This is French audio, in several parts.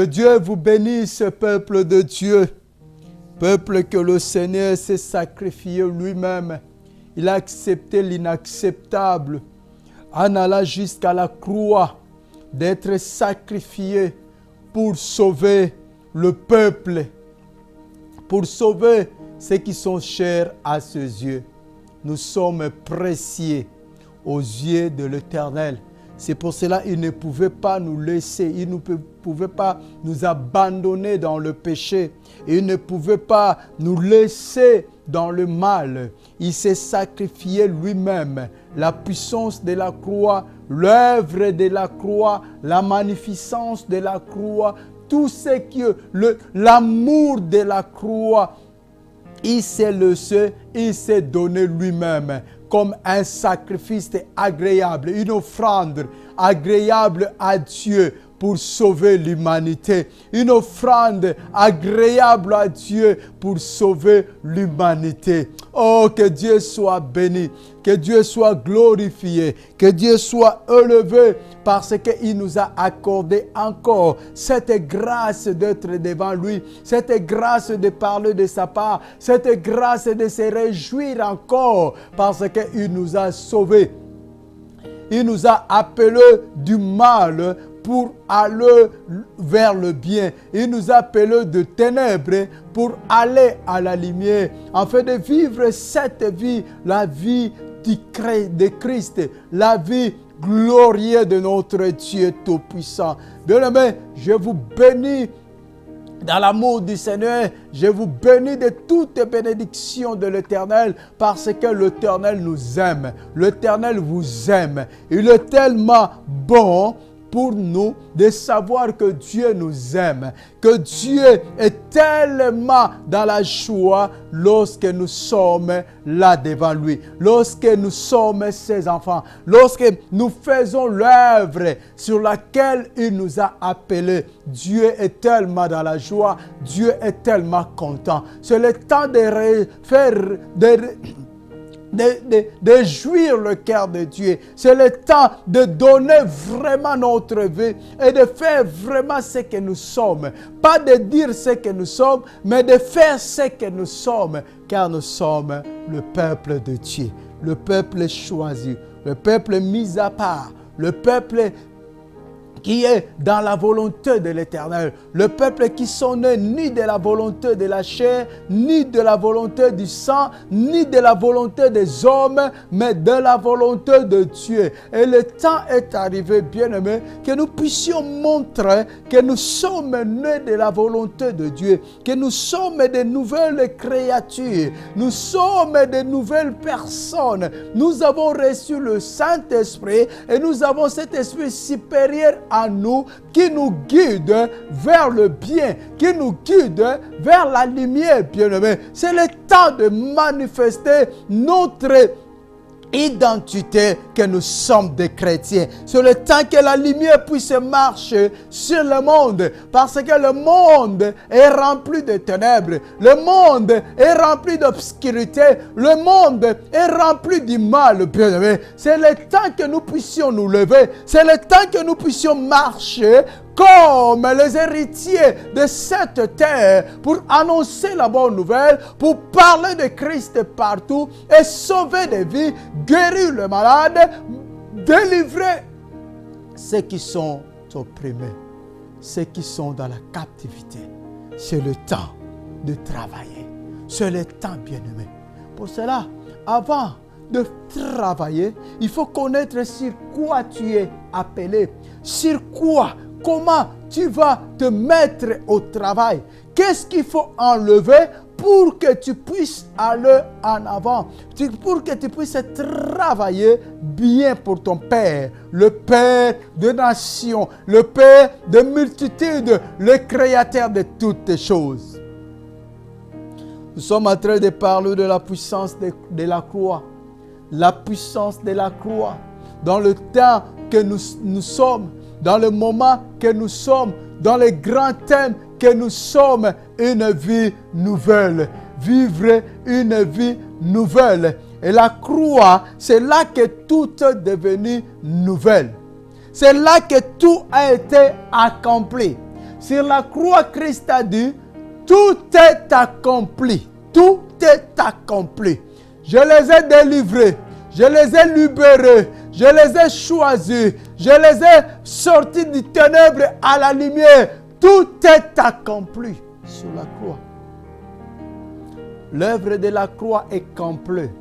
Que Dieu vous bénisse, peuple de Dieu. Peuple que le Seigneur s'est sacrifié lui-même. Il a accepté l'inacceptable en allant jusqu'à la croix d'être sacrifié pour sauver le peuple, pour sauver ceux qui sont chers à ses yeux. Nous sommes précieux aux yeux de l'Éternel. C'est pour cela qu'il ne pouvait pas nous laisser, il ne pouvait pas nous abandonner dans le péché. Il ne pouvait pas nous laisser dans le mal. Il s'est sacrifié lui-même. La puissance de la croix, l'œuvre de la croix, la magnificence de la croix, tout ce qui est l'amour de la croix, il s'est laissé, il s'est donné lui-même comme un sacrifice agréable, une offrande agréable à Dieu pour sauver l'humanité. Une offrande agréable à Dieu pour sauver l'humanité. Oh, que Dieu soit béni, que Dieu soit glorifié, que Dieu soit élevé parce qu'il nous a accordé encore cette grâce d'être devant lui, cette grâce de parler de sa part, cette grâce de se réjouir encore parce qu'il nous a sauvés. Il nous a appelés du mal pour aller vers le bien. Il nous a appelés de ténèbres pour aller à la lumière, afin de vivre cette vie, la vie de Christ, la vie glorieuse de notre Dieu Tout-Puissant. Bien-aimés, je vous bénis dans l'amour du Seigneur. Je vous bénis de toute bénédiction de l'Éternel parce que l'Éternel nous aime. L'Éternel vous aime. Il est tellement bon pour nous de savoir que Dieu nous aime, que Dieu est tellement dans la joie lorsque nous sommes là devant lui, lorsque nous sommes ses enfants, lorsque nous faisons l'œuvre sur laquelle il nous a appelés. Dieu est tellement dans la joie, Dieu est tellement content. C'est le temps de jouir le cœur de Dieu. C'est le temps de donner vraiment notre vie et de faire vraiment ce que nous sommes. Pas de dire ce que nous sommes, mais de faire ce que nous sommes, car nous sommes le peuple de Dieu, le peuple choisi, le peuple mis à part, le peuple qui est dans la volonté de l'Éternel. Le peuple qui sont nés ni de la volonté de la chair, ni de la volonté du sang, ni de la volonté des hommes, mais de la volonté de Dieu. Et le temps est arrivé, bien-aimés, que nous puissions montrer que nous sommes nés de la volonté de Dieu, que nous sommes de nouvelles créatures, nous sommes de nouvelles personnes. Nous avons reçu le Saint-Esprit et nous avons cet esprit supérieur à nous, qui nous guide vers le bien, qui nous guide vers la lumière, bien-aimé. C'est le temps de manifester notre identité que nous sommes des chrétiens. C'est le temps que la lumière puisse marcher sur le monde, parce que le monde est rempli de ténèbres, le monde est rempli d'obscurité, le monde est rempli du mal, bien-aimé. C'est le temps que nous puissions nous lever, c'est le temps que nous puissions marcher comme les héritiers de cette terre pour annoncer la bonne nouvelle, pour parler de Christ partout et sauver des vies, guérir le malade, délivrer ceux qui sont opprimés, ceux qui sont dans la captivité. C'est le temps de travailler. C'est le temps, bien-aimé. Pour cela, avant de travailler, il faut connaître sur quoi tu es appelé, sur quoi. Comment tu vas te mettre au travail? Qu'est-ce qu'il faut enlever pour que tu puisses aller en avant? Pour que tu puisses travailler bien pour ton Père, le Père de nations, le Père de multitudes, le Créateur de toutes choses. Nous sommes en train de parler de la puissance de la croix. La puissance de la croix. Dans le temps que nous sommes, dans le moment que nous sommes, dans les grands thèmes que nous sommes, une vie nouvelle. Vivre une vie nouvelle. Et la croix, c'est là que tout est devenu nouvelle. C'est là que tout a été accompli. Sur la croix, Christ a dit, tout est accompli. Tout est accompli. Je les ai délivrés. Je les ai libérés. Je les ai choisis. Je les ai sortis du ténèbre à la lumière. Tout est accompli sur la croix. L'œuvre de la croix est complète.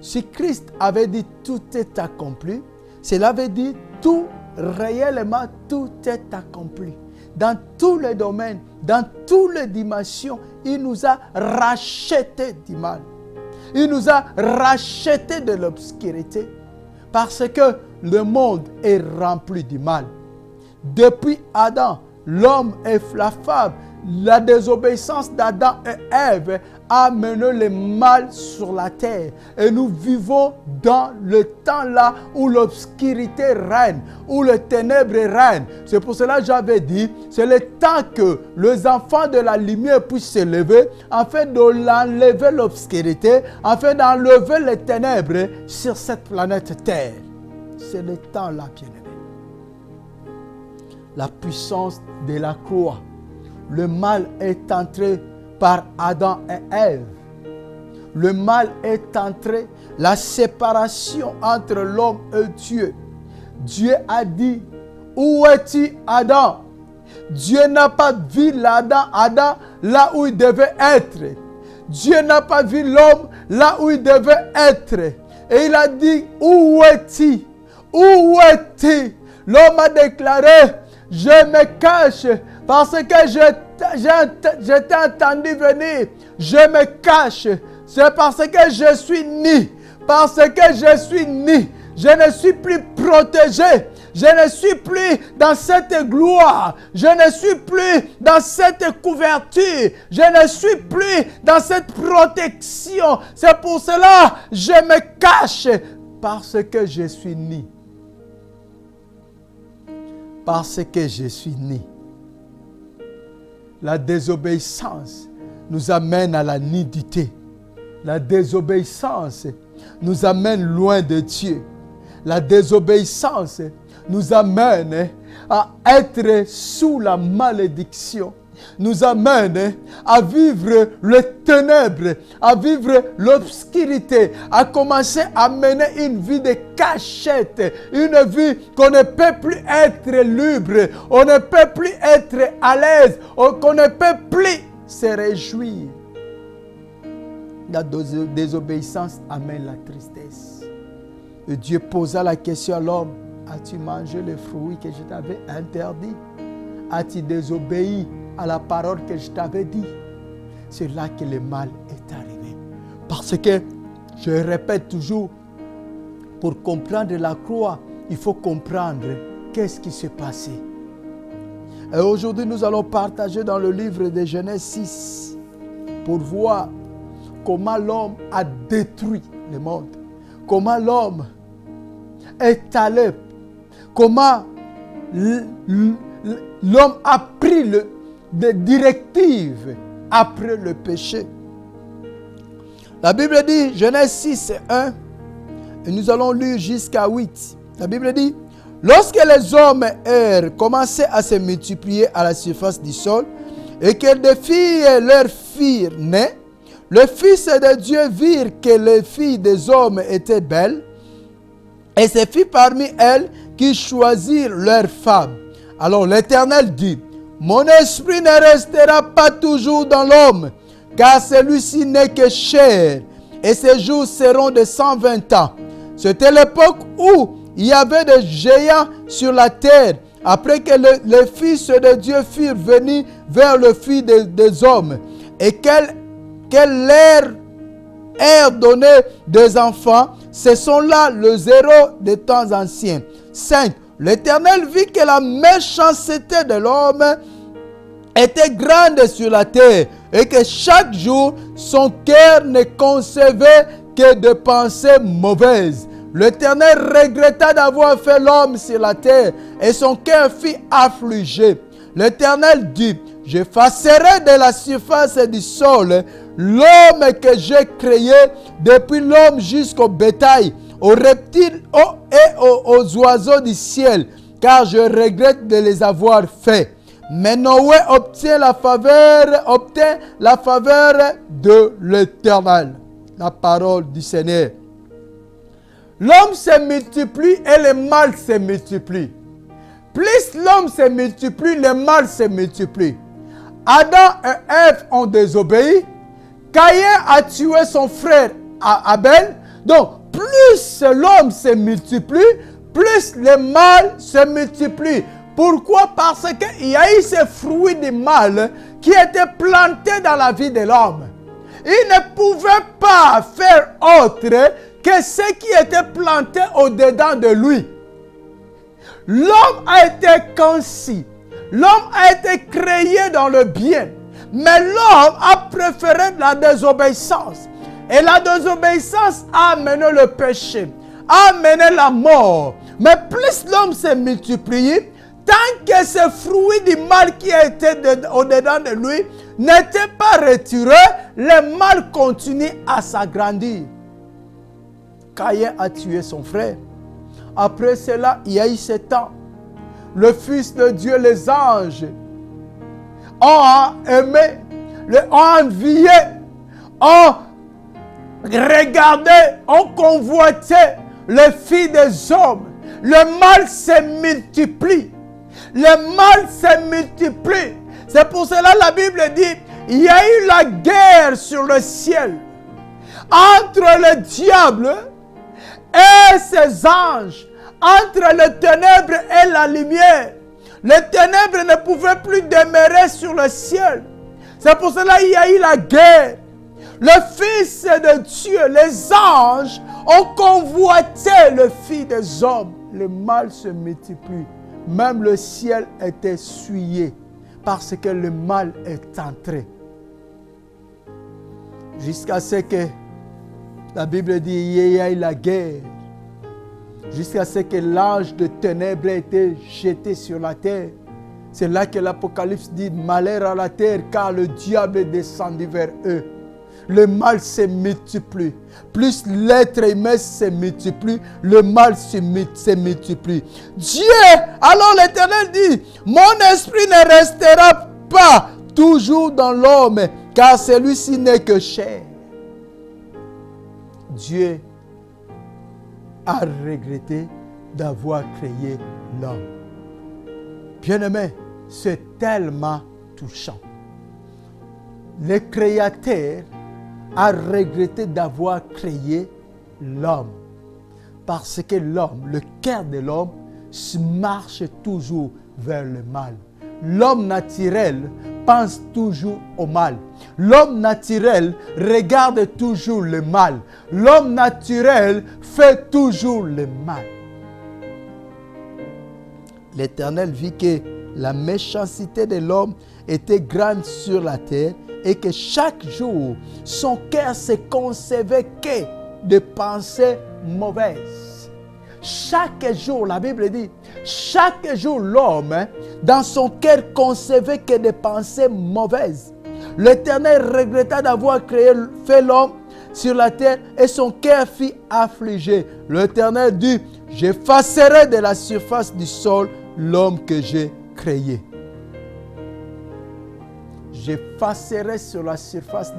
Si Christ avait dit tout est accompli, cela veut dire tout, réellement tout est accompli. Dans tous les domaines, dans toutes les dimensions, il nous a rachetés du mal. Il nous a rachetés de l'obscurité. Parce que le monde est rempli du mal. Depuis Adam, l'homme et la femme, la désobéissance d'Adam et Ève a mené le mal sur la terre. Et nous vivons dans le temps là où l'obscurité règne, où les ténèbres règnent. C'est pour cela que j'avais dit, c'est le temps que les enfants de la lumière puissent se lever, afin d'enlever l'obscurité, afin d'enlever les ténèbres sur cette planète Terre. C'est le temps là, bien-aimé. La puissance de la croix. Le mal est entré par Adam et Ève. Le mal est entré, la séparation entre l'homme et Dieu. Dieu a dit, où es-tu Adam? Dieu n'a pas vu Adam là où il devait être. Dieu n'a pas vu l'homme là où il devait être. Et il a dit, où es-tu? Où es-tu? L'homme a déclaré, je me cache parce que je t'ai entendu venir. Je me cache. C'est parce que je suis né. Parce que je suis né. Je ne suis plus protégé. Je ne suis plus dans cette gloire. Je ne suis plus dans cette couverture. Je ne suis plus dans cette protection. C'est pour cela que je me cache. Parce que je suis né. Parce que je suis né. La désobéissance nous amène à la nudité. La désobéissance nous amène loin de Dieu. La désobéissance nous amène à être sous la malédiction. Nous amène à vivre les ténèbres, à vivre l'obscurité, à commencer à mener une vie de cachette, une vie qu'on ne peut plus être libre, on ne peut plus être à l'aise, qu'on ne peut plus se réjouir. La désobéissance amène la tristesse. Et Dieu posa la question à l'homme, as-tu mangé le fruit que je t'avais interdit? As-tu désobéi à la parole que je t'avais dit? C'est là que le mal est arrivé. Parce que, je répète toujours, pour comprendre la croix, il faut comprendre qu'est-ce qui s'est passé. Et aujourd'hui, nous allons partager dans le livre de Genèse 6 pour voir comment l'homme a détruit le monde. Comment l'homme est allé. Comment l'homme a pris des directives après le péché. La Bible dit, Genèse 6, 1, et nous allons lire jusqu'à 8. La Bible dit, lorsque les hommes errent commençaient à se multiplier à la surface du sol, et que des filles leur firent naître, les fils de Dieu virent que les filles des hommes étaient belles, et ce fut parmi elles qui choisirent leurs femmes. Alors l'Éternel dit, mon esprit ne restera pas toujours dans l'homme, car celui-ci n'est que chair, et ses jours seront de 120 ans. C'était l'époque où il y avait des géants sur la terre, après que les fils de Dieu furent venus vers le fils des hommes, et qu'elle leur ait donné des enfants. Ce sont là les héros des temps anciens. 5. L'Éternel vit que la méchanceté de l'homme était grande sur la terre et que chaque jour son cœur ne concevait que de pensées mauvaises. L'Éternel regretta d'avoir fait l'homme sur la terre et son cœur fut affligé. L'Éternel dit, j'effacerai de la surface du sol l'homme que j'ai créé, depuis l'homme jusqu'au bétail, aux reptiles et aux oiseaux du ciel, car je regrette de les avoir faits. Mais Noé obtint la faveur de l'Éternel. La parole du Seigneur. L'homme se multiplie et le mal se multiplie. Plus l'homme se multiplie, le mal se multiplie. Adam et Ève ont désobéi. Caïn a tué son frère Abel. Donc, plus l'homme se multiplie, plus le mal se multiplie. Pourquoi? Parce qu'il y a eu ce fruit du mal qui était planté dans la vie de l'homme. Il ne pouvait pas faire autre que ce qui était planté au-dedans de lui. L'homme a été conçu. L'homme a été créé dans le bien. Mais l'homme a préféré la désobéissance. Et la désobéissance a amené le péché, a amené la mort. Mais plus l'homme s'est multiplié, tant que ce fruit du mal qui était au-dedans de lui n'était pas retiré, le mal continue à s'agrandir. Caïn a tué son frère. Après cela, il y a eu 7 ans. Le Fils de Dieu, les anges, ont aimé, ont envié, ont regardé, ont convoité les filles des hommes. Le mal se multiplie. Le mal se multiplie. C'est pour cela que la Bible dit, il y a eu la guerre sur le ciel entre le diable et ses anges, entre les ténèbres et la lumière. Les ténèbres ne pouvaient plus demeurer sur le ciel. C'est pour cela qu'il y a eu la guerre. Le Fils de Dieu, les anges, ont convoité le Fils des hommes. Le mal se multiplie. Même le ciel était souillé parce que le mal est entré. Jusqu'à ce que la Bible dit il y a eu la guerre. Jusqu'à ce que l'ange de ténèbres ait été jeté sur la terre. C'est là que l'Apocalypse dit malheur à la terre car le diable est descendu vers eux. Le mal se multiplie. Plus l'être humain se multiplie, le mal se multiplie. Dieu, alors l'Éternel dit, mon esprit ne restera pas toujours dans l'homme, car celui-ci n'est que chair. Dieu a regretté d'avoir créé l'homme. Bien-aimé, c'est tellement touchant. Le Créateur a regretté d'avoir créé l'homme. Parce que l'homme, le cœur de l'homme, marche toujours vers le mal. L'homme naturel pense toujours au mal. L'homme naturel regarde toujours le mal. L'homme naturel fait toujours le mal. L'Éternel vit que la méchanceté de l'homme était grande sur la terre et que chaque jour, son cœur se concevait que de pensées mauvaises. Chaque jour, la Bible dit, chaque jour l'homme, dans son cœur, concevait que des pensées mauvaises. L'Éternel regretta d'avoir fait l'homme sur la terre et son cœur fut affligé. L'Éternel dit, j'effacerai de la surface du sol l'homme que j'ai créé. J'effacerai sur la surface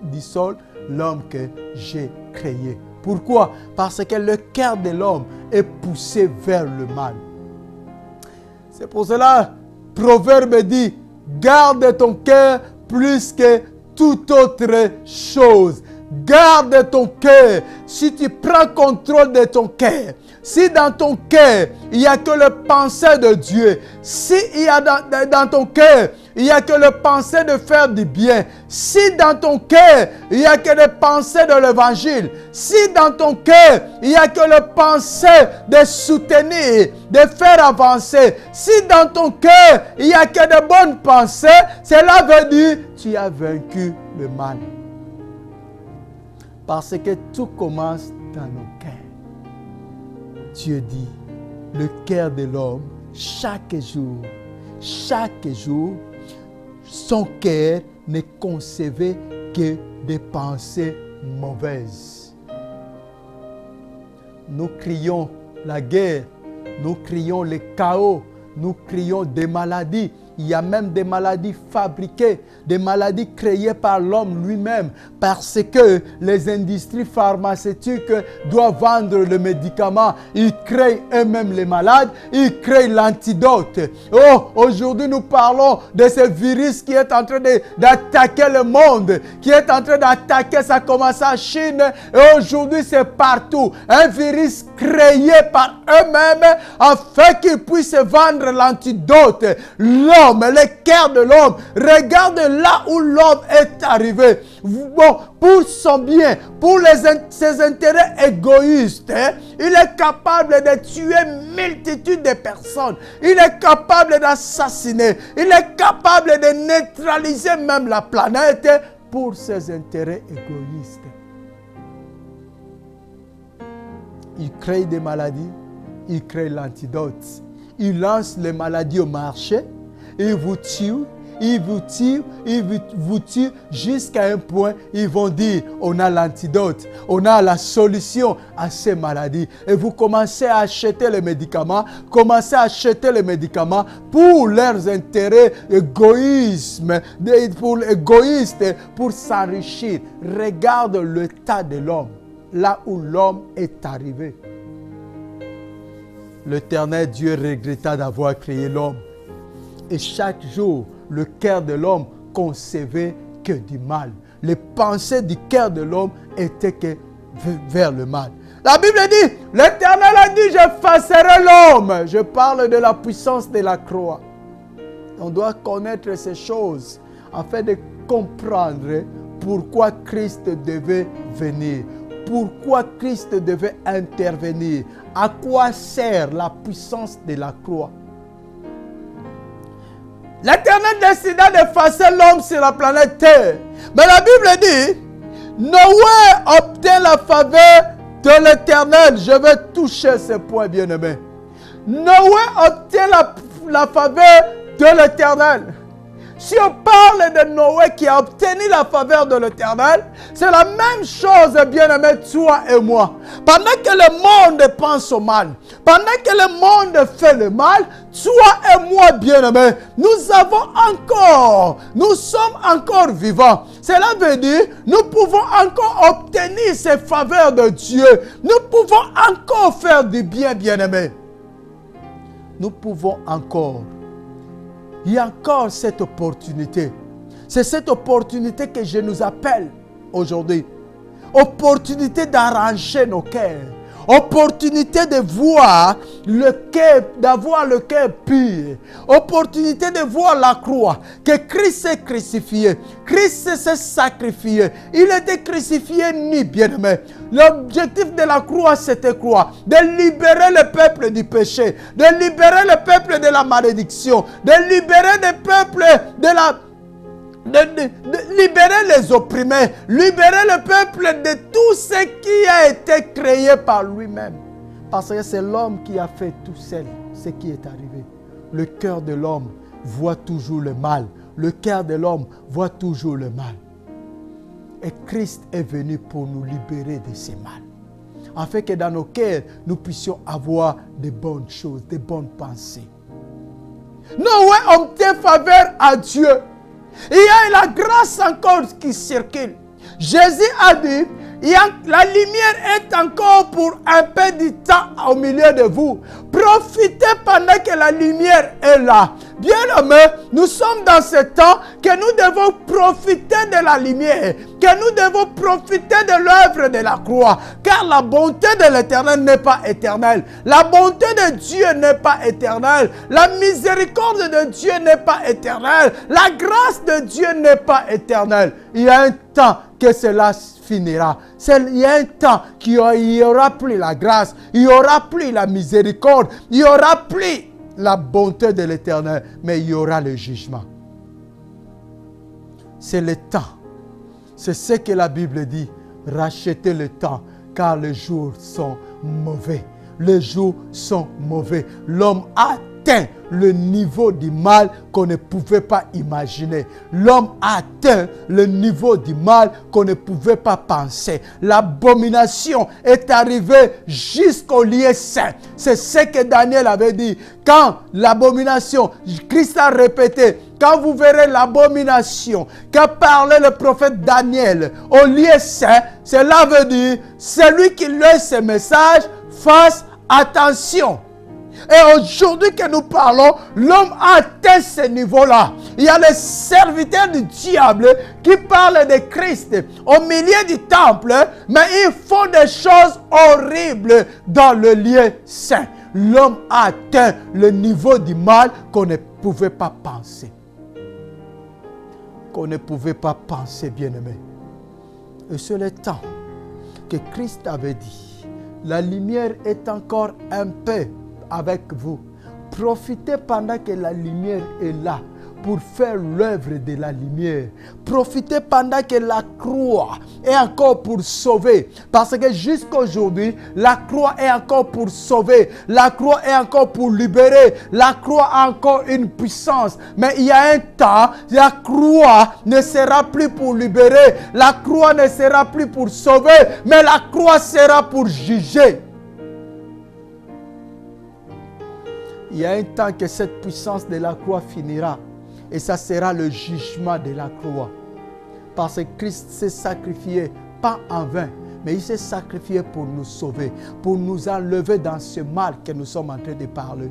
du sol l'homme que j'ai créé. Pourquoi? Parce que le cœur de l'homme est poussé vers le mal. C'est pour cela, Proverbe dit, garde ton cœur plus que toute autre chose. Garde ton cœur. Si tu prends contrôle de ton cœur, si dans ton cœur, il n'y a que le pensée de Dieu, si il y a dans ton cœur, il n'y a que le pensée de faire du bien, si dans ton cœur, il n'y a que le pensée de l'évangile, si dans ton cœur, il n'y a que le pensée de soutenir, de faire avancer, si dans ton cœur, il n'y a que de bonnes pensées, cela veut dire que tu as vaincu le mal. Parce que tout commence dans nos cœurs. Dieu dit, le cœur de l'homme, chaque jour, son cœur ne concevait que des pensées mauvaises. Nous crions la guerre, nous crions le chaos, nous crions des maladies. Il y a même des maladies fabriquées, des maladies créées par l'homme lui-même parce que les industries pharmaceutiques doivent vendre le médicament. Ils créent eux-mêmes les malades, ils créent l'antidote. Oh, aujourd'hui nous parlons de ce virus qui est en train d'attaquer le monde, qui est en train d'attaquer, ça a commencé en Chine et aujourd'hui c'est partout. Un virus créé par eux-mêmes afin qu'ils puissent vendre l'antidote. L'homme, le cœur de l'homme, regarde là où l'homme est arrivé. Bon, pour son bien, pour ses intérêts égoïstes, il est capable de tuer multitude de personnes. Il est capable d'assassiner. Il est capable de neutraliser même la planète pour ses intérêts égoïstes. Il crée des maladies, il crée l'antidote. Il lance les maladies au marché, il vous tue, il vous tue jusqu'à un point, ils vont dire, on a l'antidote, on a la solution à ces maladies. Et vous commencez à acheter les médicaments, pour leurs intérêts égoïstes, pour s'enrichir. Regarde le tas de l'homme, là où l'homme est arrivé. L'Éternel Dieu regretta d'avoir créé l'homme. Et chaque jour, le cœur de l'homme concevait que du mal. Les pensées du cœur de l'homme étaient que vers le mal. La Bible dit, l'Éternel a dit, j'effacerai l'homme. Je parle de la puissance de la croix. On doit connaître ces choses afin de comprendre pourquoi Christ devait venir. Pourquoi Christ devait intervenir. À quoi sert la puissance de la croix? L'Éternel décida d'effacer l'homme sur la planète Terre. Mais la Bible dit, Noé obtint la faveur de l'Éternel. Je vais toucher ce point, bien-aimé. Noé obtient la faveur de l'Éternel. Si on parle de Noé qui a obtenu la faveur de l'Éternel, c'est la même chose, bien-aimé, toi et moi. Pendant que le monde pense au mal, pendant que le monde fait le mal, toi et moi, bien-aimé, nous sommes encore vivants. Cela veut dire, nous pouvons encore obtenir ces faveurs de Dieu. Nous pouvons encore faire du bien, bien-aimé. Nous pouvons encore. Il y a encore cette opportunité. C'est cette opportunité que je nous appelle aujourd'hui. Opportunité d'arranger nos cœurs. Opportunité de voir le cœur, d'avoir le cœur pur. Opportunité de voir la croix. Que Christ s'est crucifié. Christ s'est sacrifié. Il était crucifié nu, bien-aimé. L'objectif de la croix, c'était quoi? De libérer le peuple du péché. De libérer le peuple de la malédiction. De libérer le peuple de libérer les opprimés, libérer le peuple de tout ce qui a été créé par lui-même. Parce que c'est l'homme qui a fait tout seul ce qui est arrivé. Le cœur de l'homme voit toujours le mal. Le cœur de l'homme voit toujours le mal. Et Christ est venu pour nous libérer de ces mal. Afin que dans nos cœurs, nous puissions avoir de bonnes choses, de bonnes pensées. Noé obtient faveur à Dieu. Il y a la grâce encore qui circule. Jésus a dit, la lumière est encore pour un peu de temps au milieu de vous. Profitez pendant que la lumière est là. Bien-aimés, nous sommes dans ce temps que nous devons profiter de la lumière, que nous devons profiter de l'œuvre de la croix, car la bonté de l'Éternel n'est pas éternelle. La bonté de Dieu n'est pas éternelle. La miséricorde de Dieu n'est pas éternelle. La grâce de Dieu n'est pas éternelle. Il y a un temps que cela finira. Il y a un temps qu'il n'y aura plus la grâce, il n'y aura plus la miséricorde, il n'y aura plus la bonté de l'Éternel, mais il y aura le jugement. C'est le temps. C'est ce que la Bible dit. Rachetez le temps, car les jours sont mauvais. Les jours sont mauvais. L'homme a atteint le niveau du mal qu'on ne pouvait pas imaginer. L'homme a atteint le niveau du mal qu'on ne pouvait pas penser. L'abomination est arrivée jusqu'au lieu saint. C'est ce que Daniel avait dit. Quand l'abomination, Christ a répété, quand vous verrez l'abomination qu'a parlé le prophète Daniel au lieu saint, cela veut dire, celui qui lit ce message, fasse attention. Et aujourd'hui que nous parlons, l'homme a atteint ce niveau-là. Il y a les serviteurs du diable qui parlent de Christ au milieu du temple, mais ils font des choses horribles dans le lieu saint. L'homme a atteint le niveau du mal qu'on ne pouvait pas penser. Qu'on ne pouvait pas penser, bien-aimé. Et c'est le temps que Christ avait dit, la lumière est encore un peu avec vous. Profitez pendant que la lumière est là pour faire l'œuvre de la lumière. Profitez pendant que la croix est encore pour sauver. Parce que jusqu'à aujourd'hui, la croix est encore pour sauver. La croix est encore pour libérer. La croix a encore une puissance. Mais il y a un temps, la croix ne sera plus pour libérer. La croix ne sera plus pour sauver. Mais la croix sera pour juger. Il y a un temps que cette puissance de la croix finira. Et ça sera le jugement de la croix. Parce que Christ s'est sacrifié, pas en vain, mais il s'est sacrifié pour nous sauver, pour nous enlever dans ce mal que nous sommes en train de parler.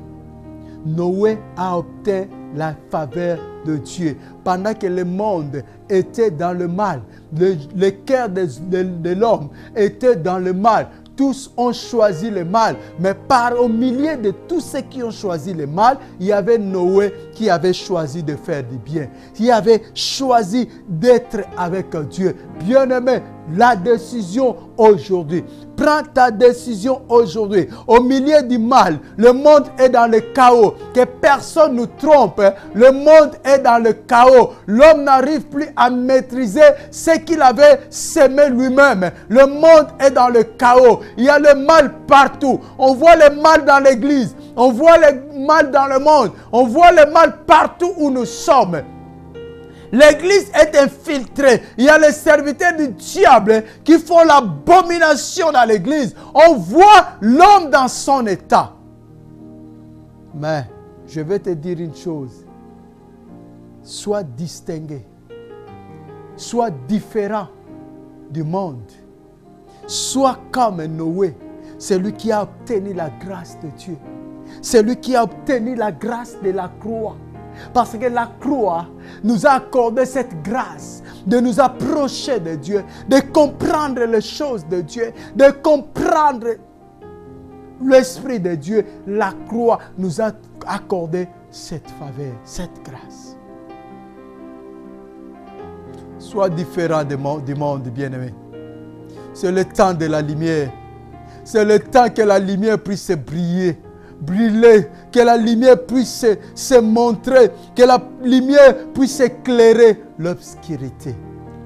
Noé a obtenu la faveur de Dieu. Pendant que le monde était dans le mal, le cœur de l'homme était dans le mal. Tous ont choisi le mal, mais au milieu de tous ceux qui ont choisi le mal, il y avait Noé qui avait choisi de faire du bien. Il avait choisi d'être avec Dieu. Bien-aimé, la décision aujourd'hui. Prends ta décision aujourd'hui. Au milieu du mal, le monde est dans le chaos. Que personne ne nous trompe. Le monde est dans le chaos. L'homme n'arrive plus à maîtriser ce qu'il avait semé lui-même. Le monde est dans le chaos. Il y a le mal partout. On voit le mal dans l'église. On voit le mal dans le monde. On voit le mal partout où nous sommes. L'église est infiltrée. Il y a les serviteurs du diable qui font l'abomination dans l'église. On voit l'homme dans son état. Mais je vais te dire une chose. Sois distingué. Sois différent du monde. Sois comme Noé, celui qui a obtenu la grâce de Dieu. Celui qui a obtenu la grâce de la croix. Parce que la croix nous a accordé cette grâce de nous approcher de Dieu, de comprendre les choses de Dieu, de comprendre l'Esprit de Dieu. La croix nous a accordé cette faveur, cette grâce. Sois différent du monde, bien-aimé. C'est le temps de la lumière. C'est le temps que la lumière puisse briller. Briller, que la lumière puisse se montrer, que la lumière puisse éclairer l'obscurité.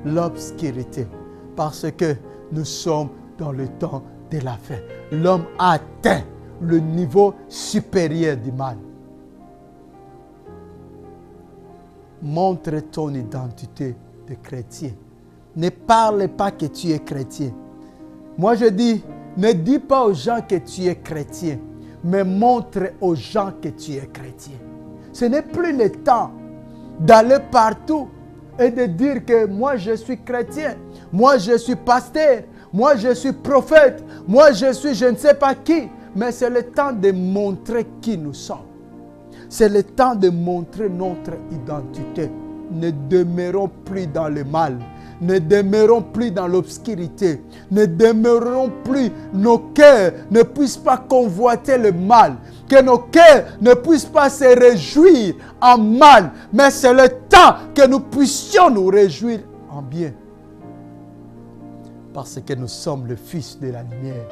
L'obscurité. Parce que nous sommes dans le temps de la fin. L'homme a atteint le niveau supérieur du mal. Montre ton identité de chrétien. Ne parle pas que tu es chrétien. Moi je dis, ne dis pas aux gens que tu es chrétien. Mais montre aux gens que tu es chrétien. Ce n'est plus le temps d'aller partout et de dire que moi je suis chrétien, moi je suis pasteur, moi je suis prophète, moi je suis je ne sais pas qui. Mais c'est le temps de montrer qui nous sommes. C'est le temps de montrer notre identité. Ne demeurons plus dans le mal. Ne demeurons plus dans l'obscurité. Ne demeurons plus, nos cœurs ne puissent pas convoiter le mal. Que nos cœurs ne puissent pas se réjouir en mal. Mais c'est le temps que nous puissions nous réjouir en bien. Parce que nous sommes le Fils de la lumière,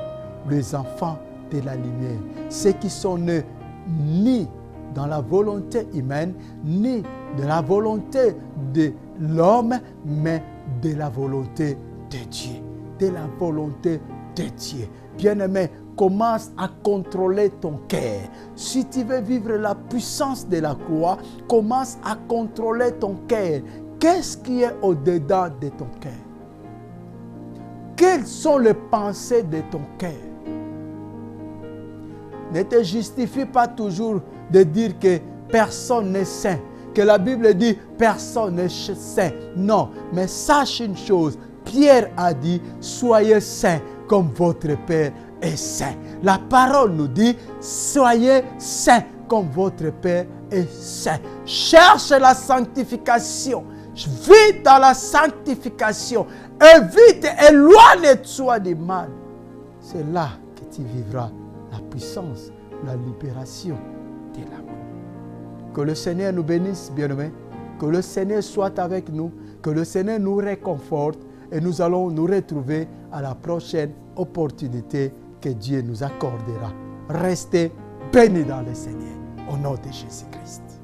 les enfants de la lumière. Ceux qui sont nés ni dans la volonté humaine, ni de la volonté de l'homme, mais de la volonté de Dieu. De la volonté de Dieu. Bien-aimé, commence à contrôler ton cœur. Si tu veux vivre la puissance de la croix, commence à contrôler ton cœur. Qu'est-ce qui est au-dedans de ton cœur? Quelles sont les pensées de ton cœur? Ne te justifie pas toujours de dire que personne n'est saint, que la Bible dit personne n'est saint. Non, mais sache une chose, Pierre a dit, soyez saints comme votre Père est saint. La parole nous dit, soyez saints comme votre Père est saint. Cherche la sanctification. Vis dans la sanctification. Évite, éloigne-toi du mal. C'est là que tu vivras la puissance, la libération de l'amour. Que le Seigneur nous bénisse, bien-aimés. Que le Seigneur soit avec nous. Que le Seigneur nous réconforte. Et nous allons nous retrouver à la prochaine opportunité que Dieu nous accordera. Restez bénis dans le Seigneur. Au nom de Jésus-Christ.